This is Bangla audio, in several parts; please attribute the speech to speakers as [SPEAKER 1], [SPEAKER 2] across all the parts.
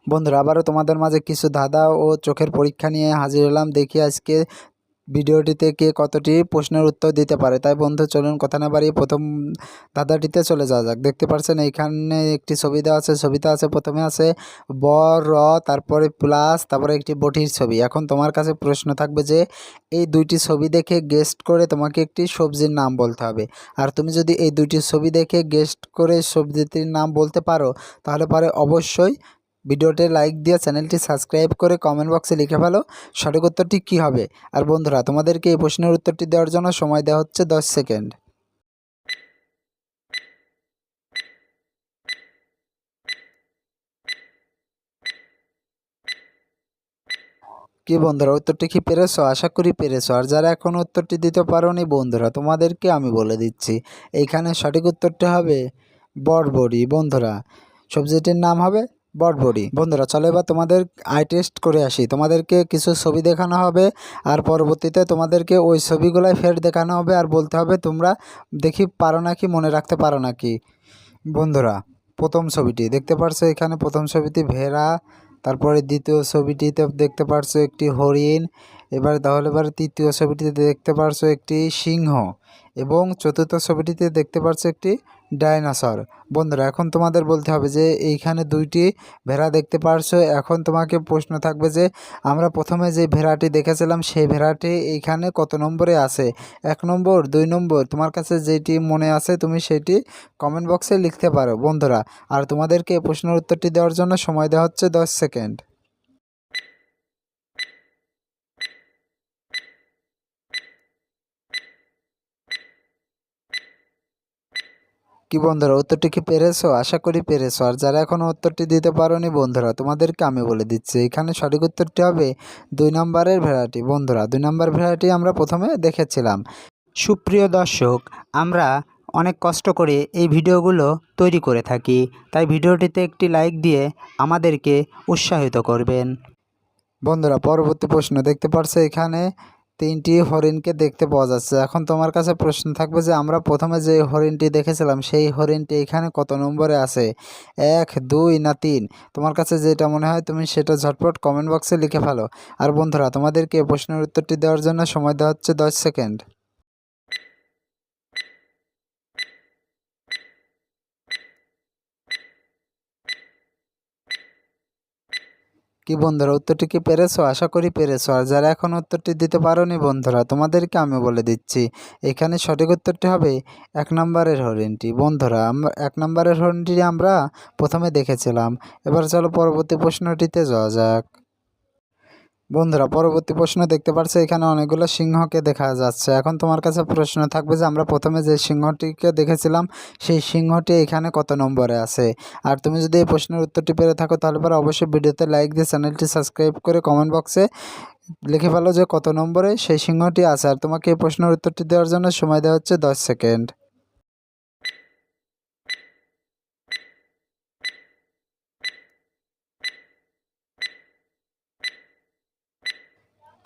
[SPEAKER 1] বন্ধুরা আবারও তোমাদের মাঝে কিছু ধাঁধা ও চোখের পরীক্ষা নিয়ে হাজির হলাম। দেখি আজকে ভিডিওটিতে কে কতটি প্রশ্নের উত্তর দিতে পারে। তাই বন্ধু চলুন কথা না বাড়িয়ে প্রথম ধাঁধাটিতে চলে যাওয়া যাক। দেখতে পাচ্ছেন এইখানে একটি ছবি দেওয়া আছে। ছবিতে আছে, প্রথমে আছে ব র, তারপরে প্লাস, তারপরে একটি বটির ছবি। এখন তোমার কাছে প্রশ্ন থাকবে যে এই দুইটি ছবি দেখে গেস্ট করে তোমাকে একটি সবজির নাম বলতে হবে। আর তুমি যদি এই দুইটি ছবি দেখে গেস্ট করে সবজিটির নাম বলতে পারো তাহলে পরে অবশ্যই ভিডিওতে লাইক দিয়ে চ্যানেলটি সাবস্ক্রাইব করে কমেন্ট বক্সে লিখে ফেলো সঠিক উত্তরটি কী হবে। আর বন্ধুরা তোমাদেরকে এই প্রশ্নের উত্তরটি দেওয়ার জন্য সময় দেওয়া হচ্ছে 10 সেকেন্ড। কি বন্ধুরা উত্তরটি কি পেরেছো? আশা করি পেরেছো। আর যারা এখন উত্তরটি দিতে পারোনি বন্ধুরা তোমাদেরকে আমি বলে দিচ্ছি, এইখানে সঠিক উত্তরটি হবে বরবটি। বন্ধুরা সবজিটির নাম হবে বরবটি। বন্ধুরা চলো এবার তোমাদের আই টেস্ট করে আসি। তোমাদেরকে কিছু ছবি দেখানো হবে আর পরবর্তীতে তোমাদেরকে ওই ছবিগুলাই ফের দেখানো হবে আর বলতে হবে তোমরা দেখি পারো নাকি, মনে রাখতে পারো নাকি। বন্ধুরা প্রথম ছবিটি দেখতে পারছো, এখানে প্রথম ছবিটি ভেড়া, তারপরে দ্বিতীয় ছবিটিতে দেখতে পারছো একটি হরিণ, এবার তৃতীয় ছবিটিতে দেখতে পারছো একটি সিংহ এবং চতুর্থ ছবিটিতে দেখতে পারছো একটি ডাইনোসর। বন্ধুরা এখন তোমাদের বলতে হবে যে এইখানে দুইটি ভেড়া দেখতে পারছো। এখন তোমাকে প্রশ্ন থাকবে যে আমরা প্রথমে যে ভেড়াটি দেখেছিলাম সেই ভেড়াটি এইখানে কত নম্বরে আছে, 1 নম্বর, 2 নম্বর, তোমার কাছে যেটি মনে আছে তুমি সেটি কমেন্ট বক্সে লিখতে পারো বন্ধুরা। আর তোমাদেরকে প্রশ্নের উত্তরটি দেওয়ার জন্য সময় দেওয়া হচ্ছে 10 সেকেন্ড। কি বন্ধুরা উত্তরটি কি পেরেছো? আশা করি পেরেছো। আর যারা এখনও উত্তরটি দিতে পারোনি বন্ধুরা তোমাদেরকে আমি বলে দিচ্ছি, এখানে সঠিক উত্তরটি হবে 2 নম্বরের ভেড়াটি। বন্ধুরা 2 নম্বর ভেড়াটি আমরা প্রথমে দেখেছিলাম। সুপ্রিয় দর্শক, আমরা অনেক কষ্ট করে এই ভিডিওগুলো তৈরি করে থাকি, তাই ভিডিওটিতে একটি লাইক দিয়ে আমাদেরকে উৎসাহিত করবেন। বন্ধুরা পরবর্তী প্রশ্ন দেখতে পারছো, এখানে 3টি হরিণকে দেখতে পাওয়া যাচ্ছে। এখন তোমার কাছে প্রশ্ন থাকবে যে আমরা প্রথমে যে হরিণটি দেখেছিলাম সেই হরিণটি এখানে কত নম্বরে আছে, 1, 2 না 3? তোমার কাছে যেটা মনে হয় তুমি সেটা ঝটপট কমেন্ট বক্সে লিখে ফেলো। আর বন্ধুরা তোমাদেরকে প্রশ্নের উত্তরটি দেওয়ার জন্য সময় দেওয়া হচ্ছে 10 সেকেন্ড। কি বন্ধুরা উত্তরটি কি পেরেছো? আশা করি পেরেছো। আর যারা এখন উত্তরটি দিতে পারোনি বন্ধুরা তোমাদেরকে আমি বলে দিচ্ছি, এখানে সঠিক উত্তরটি হবে 1 নম্বরের হরিণটি। বন্ধুরা আমরা 1 নম্বরের হরিণটি আমরা প্রথমে দেখেছিলাম। এবার চলো পরবর্তী প্রশ্নটিতে যাওয়া যাক। বন্ধুরা পরবর্তী প্রশ্ন দেখতে পাচ্ছ, এখানে অনেকগুলো সিংহকে দেখা যাচ্ছে। এখন তোমার কাছে প্রশ্ন থাকবে যে আমরা প্রথমে যে সিংহটিকে দেখেছিলাম সেই সিংহটি এখানে কত নম্বরে আছে। আর তুমি যদি এই প্রশ্নের উত্তরটি পেরে থাকো তাহলে পরে অবশ্যই ভিডিওতে লাইক দিয়ে চ্যানেলটি সাবস্ক্রাইব করে কমেন্ট বক্সে লিখে ফেলো যে কত নম্বরে সেই সিংহটি আছে। আর তোমাকে এই প্রশ্নের উত্তরটি দেওয়ার জন্য সময় দেওয়া হচ্ছে 10 সেকেন্ড।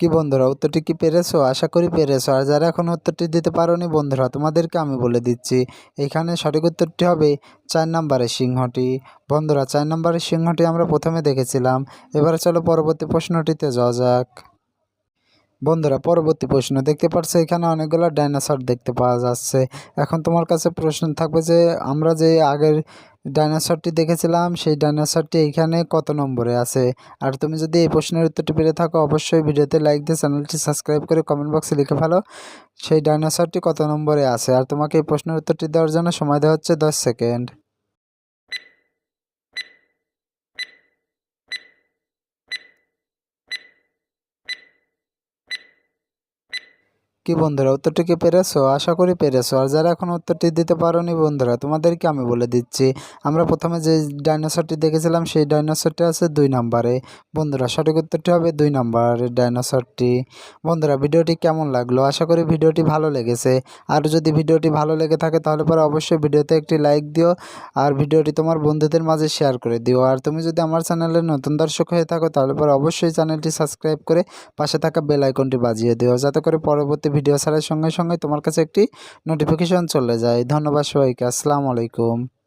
[SPEAKER 1] কি বন্ধুরা উত্তরটি কি পেরেছো? আশা করি পেরেছো। আর যারা এখন উত্তরটি দিতে পারোনি বন্ধুরা তোমাদেরকে আমি বলে দিচ্ছি, এখানে সঠিক উত্তরটি হবে 4 নম্বরের সিংহটি। বন্ধুরা 4 নম্বরের সিংহটি আমরা প্রথমে দেখেছিলাম। এবারে চলো পরবর্তী প্রশ্নটিতে যাওয়া যাক। বন্ধুরা পরবর্তী প্রশ্ন দেখতে পাচ্ছ, এখানে অনেকগুলো ডাইনোসর দেখতে পাওয়া যাচ্ছে। এখন তোমার কাছে প্রশ্ন থাকবে যে আমরা যে আগের ডাইনোসরটি দেখেছিলাম সেই ডাইনোসরটি এইখানে কত নম্বরে আছে। আর তুমি যদি এই প্রশ্নের উত্তরটি পেরে থাকো অবশ্যই ভিডিওতে লাইক দিয়ে চ্যানেলটি সাবস্ক্রাইব করে কমেন্ট বক্সে লিখে ফেলো সেই ডাইনোসরটি কত নম্বরে আছে। আর তোমাকে এই প্রশ্নের উত্তরটি দেওয়ার জন্য সময় দেওয়া হচ্ছে 10 সেকেন্ড। কি বন্ধুরা উত্তরটি কি পেরেছো? আশা করি পেরেছো। আর যারা এখন উত্তরটি দিতে পারোনি বন্ধুরা তোমাদেরকে আমি বলে দিচ্ছি, আমরা প্রথমে যে ডাইনোসরটি দেখেছিলাম সেই ডাইনোসরটি আছে 2 নম্বরে। বন্ধুরা সঠিক উত্তরটি হবে 2 নম্বরের ডাইনোসরটি। বন্ধুরা ভিডিওটি কেমন লাগলো? আশা করি ভিডিওটি ভালো লেগেছে। আর যদি ভিডিওটি ভালো লেগে থাকে তাহলে পরে অবশ্যই ভিডিওতে একটি লাইক দিও আর ভিডিওটি তোমার বন্ধুদের মাঝে শেয়ার করে দিও। আর তুমি যদি আমার চ্যানেলের নতুন দর্শক হয়ে থাকো তাহলে পরে অবশ্যই চ্যানেলটি সাবস্ক্রাইব করে পাশে থাকা বেল আইকনটি বাজিয়ে দিও, যাতে করে পরবর্তী ভিডিও ছাড়ার সঙ্গে সঙ্গে তোমার কাছে একটি নোটিফিকেশন চলে যায়। ধন্যবাদ সবাইকে। আসসালামু আলাইকুম।